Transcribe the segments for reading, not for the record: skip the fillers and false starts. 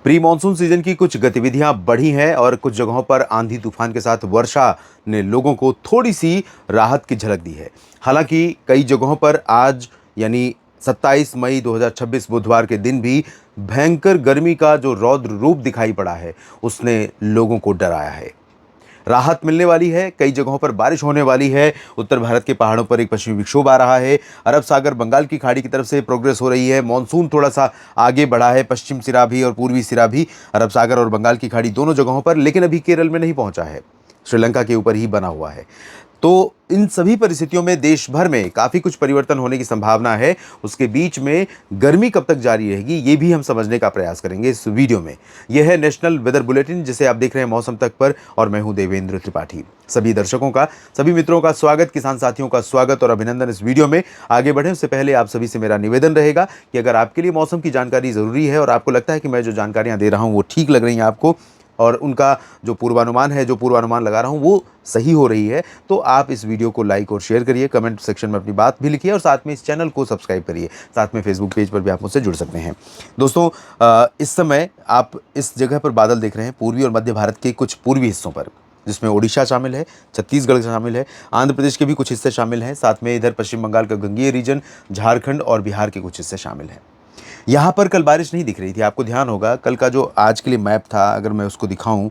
Pre monsoon season की कुछ गतिविधियां बढ़ी हैं और कुछ जगहों पर आंधी तूफान के साथ वर्षा ने लोगों को थोड़ी सी राहत की झलक दी है। हालांकि कई जगहों पर आज यानी 27 मई 2026 बुधवार के दिन भी भयंकर गर्मी का जो रौद्र रूप दिखाई पड़ा है उसने लोगों को डराया है। राहत मिलने वाली है, कई जगहों पर बारिश होने वाली है। उत्तर भारत के पहाड़ों पर एक पश्चिमी विक्षोभ आ रहा है। अरब सागर बंगाल की खाड़ी की तरफ से प्रोग्रेस हो रही है। मॉनसून थोड़ा सा आगे बढ़ा है, पश्चिम सिरा भी और पूर्वी सिरा भी, अरब सागर और बंगाल की खाड़ी दोनों जगहों पर, लेकिन अभी केरल में नहीं पहुंचा है, श्रीलंका के ऊपर ही बना हुआ है। तो इन सभी परिस्थितियों में देश भर में काफ़ी कुछ परिवर्तन होने की संभावना है। उसके बीच में गर्मी कब तक जारी रहेगी ये भी हम समझने का प्रयास करेंगे इस वीडियो में। यह है नेशनल वेदर बुलेटिन जिसे आप देख रहे हैं मौसम तक पर, और मैं हूं देवेंद्र त्रिपाठी। सभी दर्शकों का, सभी मित्रों का स्वागत, किसान साथियों का स्वागत और अभिनंदन। इस वीडियो में आगे बढ़े उससे पहले आप सभी से मेरा निवेदन रहेगा कि अगर आपके लिए मौसम की जानकारी ज़रूरी है और आपको लगता है कि मैं जो जानकारियाँ दे रहा हूँ वो ठीक लग रही हैं आपको, और उनका जो पूर्वानुमान है, जो पूर्वानुमान लगा रहा हूँ वो सही हो रही है, तो आप इस वीडियो को लाइक और शेयर करिए, कमेंट सेक्शन में अपनी बात भी लिखिए और साथ में इस चैनल को सब्सक्राइब करिए। साथ में फेसबुक पेज पर भी आप मुझसे जुड़ सकते हैं। दोस्तों, इस समय आप इस जगह पर बादल देख रहे हैं पूर्वी और मध्य भारत के कुछ पूर्वी हिस्सों पर, जिसमें ओडिशा शामिल है, छत्तीसगढ़ शामिल है, आंध्र प्रदेश के भी कुछ हिस्से शामिल हैं, साथ में इधर पश्चिम बंगाल का गंगेय रीजन, झारखंड और बिहार के कुछ हिस्से शामिल हैं। यहाँ पर कल बारिश नहीं दिख रही थी, आपको ध्यान होगा। कल का जो आज के लिए मैप था, अगर मैं उसको दिखाऊं,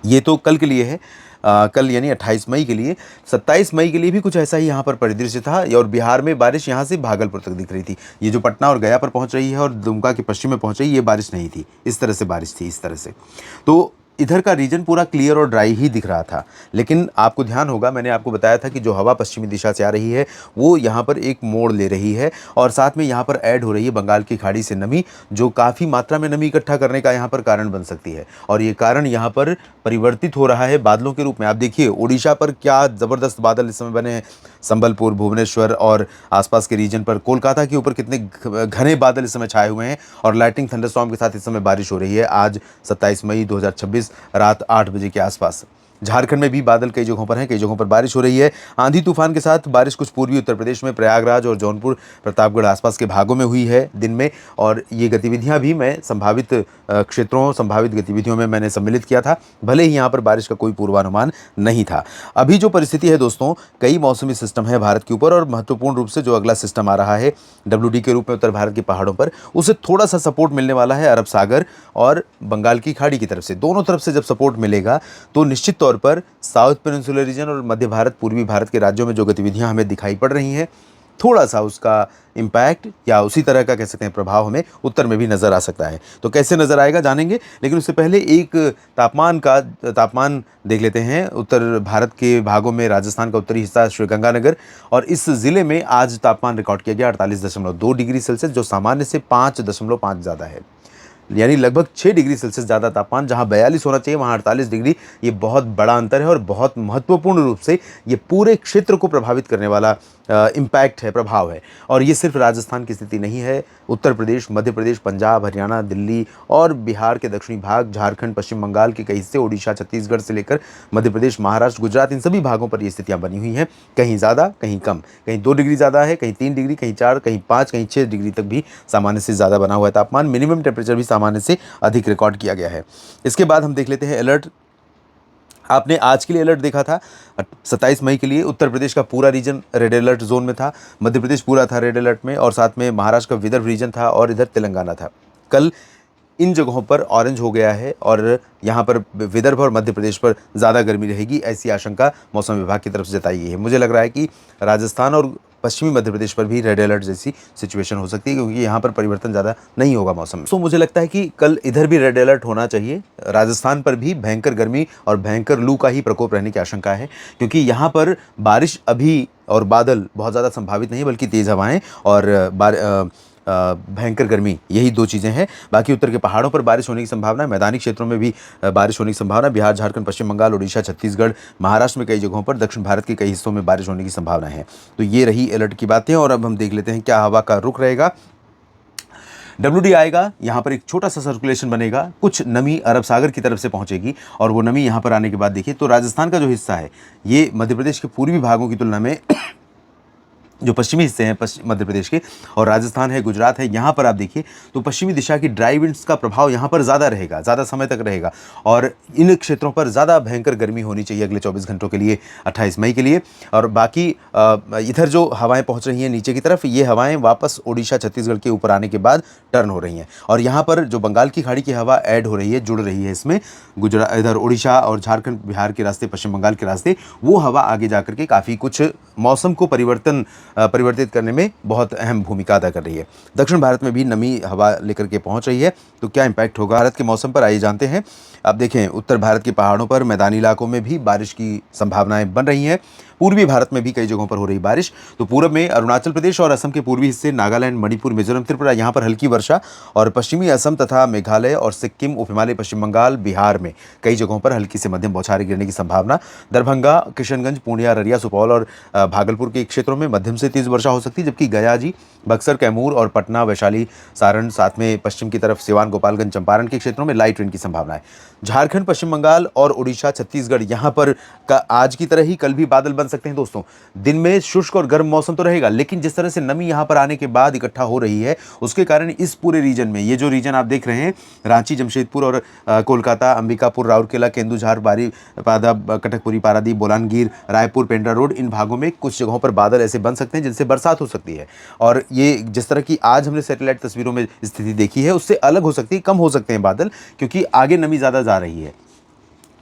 ये तो कल के लिए है, कल यानी 28 मई के लिए। 27 मई के लिए भी कुछ ऐसा ही यहाँ पर परिदृश्य था, और बिहार में बारिश यहाँ से भागलपुर तक दिख रही थी। ये जो पटना और गया पर पहुँच रही है और दुमका के पश्चिम में पहुँच रही है, ये बारिश नहीं थी। इस तरह से बारिश थी, इस तरह से। तो इधर का रीजन पूरा क्लियर और ड्राई ही दिख रहा था। लेकिन आपको ध्यान होगा, मैंने आपको बताया था कि जो हवा पश्चिमी दिशा से आ रही है वो यहाँ पर एक मोड़ ले रही है, और साथ में यहाँ पर ऐड हो रही है बंगाल की खाड़ी से नमी, जो काफ़ी मात्रा में नमी इकट्ठा करने का यहाँ पर कारण बन सकती है। और ये कारण यहाँ पर परिवर्तित हो रहा है बादलों के रूप में। आप देखिए ओडिशा पर क्या ज़बरदस्त बादल इस समय बने हैं, संबलपुर, भुवनेश्वर और आसपास के रीजन पर, कोलकाता के ऊपर कितने घने बादल इस समय छाए हुए हैं, और लाइटनिंग थंडरस्टॉर्म के साथ इस समय बारिश हो रही है आज 27 मई 2026 रात 8 बजे के आसपास। झारखंड में भी बादल कई जगहों पर हैं, कई जगहों पर बारिश हो रही है। आंधी तूफान के साथ बारिश कुछ पूर्वी उत्तर प्रदेश में प्रयागराज और जौनपुर, प्रतापगढ़ आसपास के भागों में हुई है दिन में, और ये गतिविधियां भी मैं संभावित क्षेत्रों, संभावित गतिविधियों में मैंने सम्मिलित किया था, भले ही यहाँ पर बारिश का कोई पूर्वानुमान नहीं था। अभी जो परिस्थिति है दोस्तों, कई मौसमी सिस्टम है भारत के ऊपर, और महत्वपूर्ण रूप से जो अगला सिस्टम आ रहा है WD के रूप में उत्तर भारत के पहाड़ों पर, उसे थोड़ा सा सपोर्ट मिलने वाला है अरब सागर और बंगाल की खाड़ी की तरफ से। दोनों तरफ से जब सपोर्ट मिलेगा तो निश्चित तौर पर साउथ पेनिनसुलर रीजन और मध्य भारत, पूर्वी भारत के राज्यों में जो गतिविधियां हमें दिखाई पड़ रही हैं, थोड़ा सा उसका इम्पैक्ट या उसी तरह का कह सकते हैं प्रभाव हमें उत्तर में भी नज़र आ सकता है। तो कैसे नज़र आएगा जानेंगे, लेकिन उससे पहले एक तापमान देख लेते हैं। उत्तर भारत के भागों में राजस्थान का उत्तरी हिस्सा श्रीगंगानगर, और इस ज़िले में आज तापमान रिकॉर्ड किया गया 48.2 डिग्री सेल्सियस, जो सामान्य से 5.5 ज़्यादा है, यानी लगभग 6 डिग्री सेल्सियस ज़्यादा तापमान। जहां 42 होना चाहिए वहां 48 डिग्री। ये बहुत बड़ा अंतर है और बहुत महत्वपूर्ण रूप से ये पूरे क्षेत्र को प्रभावित करने वाला इम्पैक्ट है, प्रभाव है। और ये सिर्फ राजस्थान की स्थिति नहीं है, उत्तर प्रदेश, मध्य प्रदेश, पंजाब, हरियाणा, दिल्ली और बिहार के दक्षिणी भाग, झारखंड, पश्चिम बंगाल के कई हिस्से, ओडिशा, छत्तीसगढ़ से लेकर मध्य प्रदेश, महाराष्ट्र, गुजरात, इन सभी भागों पर ये स्थितियाँ बनी हुई हैं। कहीं ज़्यादा, कहीं कम, कहीं 2 डिग्री ज़्यादा है, कहीं 3 डिग्री, कहीं 4, कहीं 5, कहीं 6 डिग्री तक भी सामान्य से ज़्यादा बना हुआ है तापमान। मिनिमम टेम्परेचर भी सामान्य से अधिक रिकॉर्ड किया गया है। इसके बाद हम देख लेते हैं अलर्ट। आपने आज के लिए अलर्ट देखा था 27 मई के लिए, उत्तर प्रदेश का पूरा रीजन रेड अलर्ट जोन में था, मध्य प्रदेश पूरा था रेड अलर्ट में, और साथ में महाराष्ट्र का विदर्भ रीजन था, और इधर तेलंगाना था। कल इन जगहों पर ऑरेंज हो गया है, और यहाँ पर विदर्भ और मध्य प्रदेश पर ज़्यादा गर्मी रहेगी, ऐसी आशंका मौसम विभाग की तरफ से जताई गई है। मुझे लग रहा है कि राजस्थान और पश्चिमी मध्य प्रदेश पर भी रेड अलर्ट जैसी सिचुएशन हो सकती है, क्योंकि यहाँ पर परिवर्तन ज़्यादा नहीं होगा मौसम में। तो मुझे लगता है कि कल इधर भी रेड अलर्ट होना चाहिए। राजस्थान पर भी भयंकर गर्मी और भयंकर लू का ही प्रकोप रहने की आशंका है, क्योंकि यहाँ पर बारिश अभी और बादल बहुत ज़्यादा संभावित नहीं, बल्कि तेज़ हवाएँ और भयंकर गर्मी, यही 2 चीज़ें हैं। बाकी उत्तर के पहाड़ों पर बारिश होने की संभावना है, मैदानी क्षेत्रों में भी बारिश होने की संभावना है। बिहार, झारखंड, पश्चिम बंगाल, ओडिशा, छत्तीसगढ़, महाराष्ट्र में कई जगहों पर, दक्षिण भारत के कई हिस्सों में बारिश होने की संभावना है। तो ये रही अलर्ट की बातें, और अब हम देख लेते हैं क्या हवा का रुख रहेगा। WD आएगा, यहाँ पर एक छोटा सा सर्कुलेशन बनेगा, कुछ नमी अरब सागर की तरफ से पहुँचेगी, और वो नमी यहाँ पर आने के बाद देखिए तो राजस्थान का जो हिस्सा है ये मध्य प्रदेश के पूर्वी भागों की तुलना में जो पश्चिमी हिस्से हैं पश्चिम मध्य प्रदेश के, और राजस्थान है, गुजरात है, यहाँ पर आप देखिए तो पश्चिमी दिशा की ड्राई विंड्स का प्रभाव यहाँ पर ज़्यादा रहेगा, ज़्यादा समय तक रहेगा, और इन क्षेत्रों पर ज़्यादा भयंकर गर्मी होनी चाहिए अगले 24 घंटों के लिए, 28 मई के लिए। और बाकी इधर जो हवाएं पहुँच रही हैं नीचे की तरफ, ये हवाएं वापस ओडिशा छत्तीसगढ़ के ऊपर आने के बाद टर्न हो रही हैं, और यहाँ पर जो बंगाल की खाड़ी की हवा ऐड हो रही है, जुड़ रही है इसमें, गुजरात इधर ओडिशा और झारखंड बिहार के रास्ते, पश्चिम बंगाल के रास्ते, वो हवा आगे जाकर के काफ़ी कुछ मौसम को परिवर्तित करने में बहुत अहम भूमिका अदा कर रही है। दक्षिण भारत में भी नमी हवा लेकर के पहुंच रही है, तो क्या इम्पैक्ट होगा भारत के मौसम पर, आइए जानते हैं। अब देखें, उत्तर भारत के पहाड़ों पर, मैदानी इलाकों में भी बारिश की संभावनाएं बन रही हैं। पूर्वी भारत में भी कई जगहों पर हो रही बारिश। तो पूर्व में अरुणाचल प्रदेश और असम के पूर्वी हिस्से, नागालैंड, मणिपुर, मिजोरम, त्रिपुरा, यहाँ पर हल्की वर्षा, और पश्चिमी असम तथा मेघालय और सिक्किम, उप हिमालय पश्चिम बंगाल, बिहार में कई जगहों पर हल्की से मध्यम बौछारें गिरने की संभावना। दरभंगा, किशनगंज, पूर्णिया, अररिया, सुपौल और भागलपुर के क्षेत्रों में मध्यम से तेज वर्षा हो सकती है, जबकि गया जी, बक्सर, कैमूर और पटना, वैशाली, सारण, साथ में पश्चिम की तरफ सिवान, गोपालगंज, चंपारण के क्षेत्रों में लाइट रेन की संभावना है। झारखंड, पश्चिम बंगाल और उड़ीसा, छत्तीसगढ़, यहाँ पर आज की तरह ही कल भी बादल बन सकते हैं दोस्तों। दिन में शुष्क और गर्म मौसम तो रहेगा, लेकिन जिस तरह से नमी यहाँ पर आने के बाद इकट्ठा हो रही है, उसके कारण इस पूरे रीजन में, ये जो रीजन आप देख रहे हैं, रांची, जमशेदपुर और कोलकाता, अंबिकापुर, राउरकेला, केंदुझार, बारीपादा, कटकपुरी, पारादीप, बोलांगीर, रायपुर, पेंड्रा रोड, इन भागों में कुछ जगहों पर बादल ऐसे बन सकते हैं जिनसे बरसात हो सकती है। और ये जिस तरह की आज हमने सैटेलाइट तस्वीरों में स्थिति देखी है, उससे अलग हो सकती है, कम हो सकते हैं बादल, क्योंकि आगे नमी ज़्यादा जा रही है।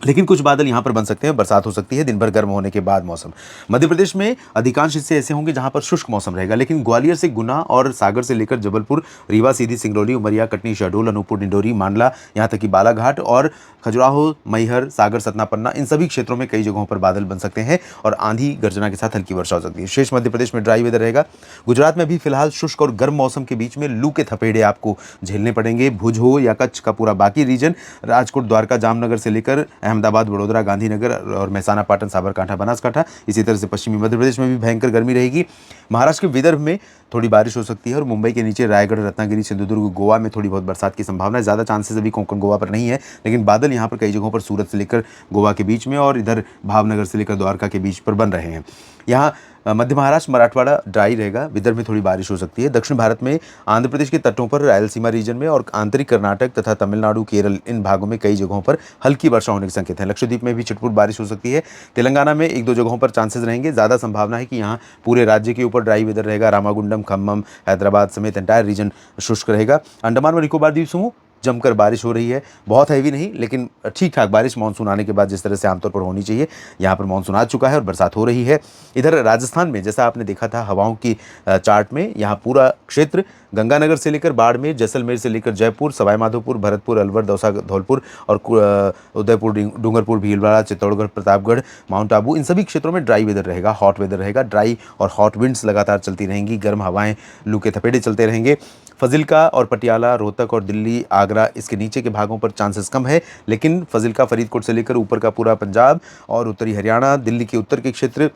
लेकिन कुछ बादल यहाँ पर बन सकते हैं, बरसात हो सकती है दिन भर गर्म होने के बाद मौसम। मध्य प्रदेश में अधिकांश हिस्से ऐसे होंगे जहाँ पर शुष्क मौसम रहेगा, लेकिन ग्वालियर से गुना और सागर से लेकर जबलपुर, रीवा, सीधी, सिंगरौली, उमरिया, कटनी, शहडोल, अनूपपुर, डिंडोरी, मांडला, यहाँ तक कि बालाघाट और खजुराहो, मैहर, सागर, सतना, पन्ना, इन सभी क्षेत्रों में कई जगहों पर बादल बन सकते हैं और आंधी गर्जना के साथ हल्की वर्षा हो सकती है। शेष मध्य प्रदेश में ड्राई वेदर रहेगा। गुजरात में भी फिलहाल शुष्क और गर्म मौसम के बीच में लू के थपेड़े आपको झेलने पड़ेंगे। भुज हो या कच्छ का पूरा बाकी रीजन, राजकोट, द्वारका, जामनगर से लेकर अहमदाबाद, वडोदरा, गांधीनगर और मेहसाना, पाटन, साबरकांठा, बनासकांठा, इसी तरह से पश्चिमी मध्य प्रदेश में भी भयंकर गर्मी रहेगी। महाराष्ट्र के विदर्भ में थोड़ी बारिश हो सकती है और मुंबई के नीचे रायगढ़, रत्नागिरी, सिंधुदुर्ग, गोवा में थोड़ी बहुत बरसात की संभावना है। ज़्यादा चांसेस अभी कोंकण, गोवा पर नहीं है, लेकिन बादल यहाँ पर कई जगहों पर सूरत से लेकर गोवा के बीच में और इधर भावनगर से लेकर द्वारका के बीच पर बन रहे हैं। यहाँ मध्य महाराष्ट्र, मराठवाड़ा ड्राई रहेगा, विदर्भ में थोड़ी बारिश हो सकती है। दक्षिण भारत में आंध्र प्रदेश के तटों पर, रायलसीमा रीजन में और आंतरिक कर्नाटक तथा तमिलनाडु, केरल, इन भागों में कई जगहों पर हल्की वर्षा होने के संकेत हैं। लक्षद्वीप में भी छिटपुट बारिश हो सकती है। तेलंगाना में एक दो जगहों पर चांसेस रहेंगे। ज़्यादा संभावना है कि यहाँ पूरे राज्य के ऊपर ड्राई वेदर रहेगा। रामागुंडम, खम्मम, हैदराबाद समेत एंटायर रीजन शुष्क रहेगा। अंडमान व निकोबार द्वीप समूह जमकर बारिश हो रही है, बहुत हैवी नहीं, लेकिन ठीक ठाक बारिश मानसून आने के बाद जिस तरह से आमतौर पर होनी चाहिए, यहाँ पर मानसून आ चुका है और बरसात हो रही है। इधर राजस्थान में जैसा आपने देखा था हवाओं की चार्ट में, यहाँ पूरा क्षेत्र गंगानगर से लेकर बाड़मेर, जैसलमेर से लेकर जयपुर, सवाई माधोपुर, भरतपुर, अलवर, दौसा, धौलपुर और उदयपुर, डूंगरपुर, भीलवाड़ा, चित्तौड़गढ़, प्रतापगढ़, माउंट आबू, इन सभी क्षेत्रों में ड्राई वेदर रहेगा, हॉट वेदर रहेगा। ड्राई और हॉट विंड्स लगातार चलती रहेंगी, गर्म हवाएं, लू के थपेड़े चलते रहेंगे। फजिल्का और पटियाला, रोहतक और दिल्ली, आगरा, इसके नीचे के भागों पर चांसेस कम है, लेकिन फजिल्का, फरीदकोट से लेकर ऊपर का पूरा पंजाब और उत्तरी हरियाणा, दिल्ली के उत्तर के क्षेत्र,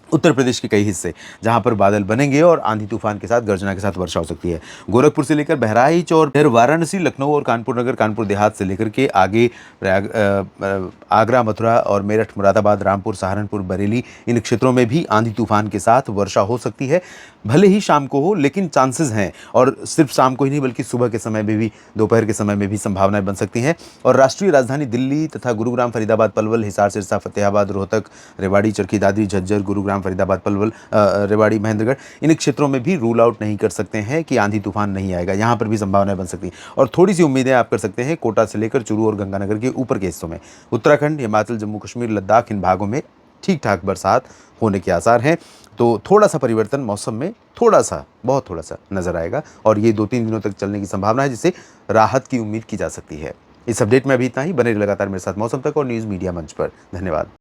उत्तर प्रदेश के कई हिस्से जहां पर बादल बनेंगे और आंधी तूफान के साथ, गर्जना के साथ वर्षा हो सकती है। गोरखपुर से लेकर बहराइच और फिर वाराणसी, लखनऊ और कानपुर नगर, कानपुर देहात से लेकर के आगे आगरा, मथुरा और मेरठ, मुरादाबाद, रामपुर, सहारनपुर, बरेली, इन क्षेत्रों में भी आंधी तूफान के साथ वर्षा हो सकती है। भले ही शाम को हो, लेकिन चांसेस हैं, और सिर्फ शाम को ही नहीं बल्कि सुबह के समय में भी, दोपहर के समय में भी संभावनाएं बन सकती हैं। और राष्ट्रीय राजधानी दिल्ली तथा गुरुग्राम, फरीदाबाद, पलवल, हिसार, सिरसा, फतेहाबाद, रोहतक, रेवाड़ी, चरखी दादरी, झज्जर, गुरुग्राम, फरीदाबाद, पलवल, रेवाड़ी, महेंद्रगढ़, इन क्षेत्रों में भी रूल आउट नहीं कर सकते हैं कि आंधी तूफान नहीं आएगा। यहाँ पर भी संभावनाएं बन सकती हैं और थोड़ी सी उम्मीदें आप कर सकते हैं कोटा से लेकर चूरू और गंगानगर के ऊपर के हिस्सों में। उत्तराखंड, हिमाचल, जम्मू कश्मीर, लद्दाख, इन भागों में ठीक ठाक बरसात होने के आसार हैं। तो थोड़ा सा परिवर्तन मौसम में, थोड़ा सा, बहुत थोड़ा सा नजर आएगा और ये 2-3 दिनों तक चलने की संभावना है, जिससे राहत की उम्मीद की जा सकती है। इस अपडेट में अभी इतना ही। बने रहिए लगातार मेरे साथ मौसम तक और न्यूज़ मीडिया मंच पर। धन्यवाद।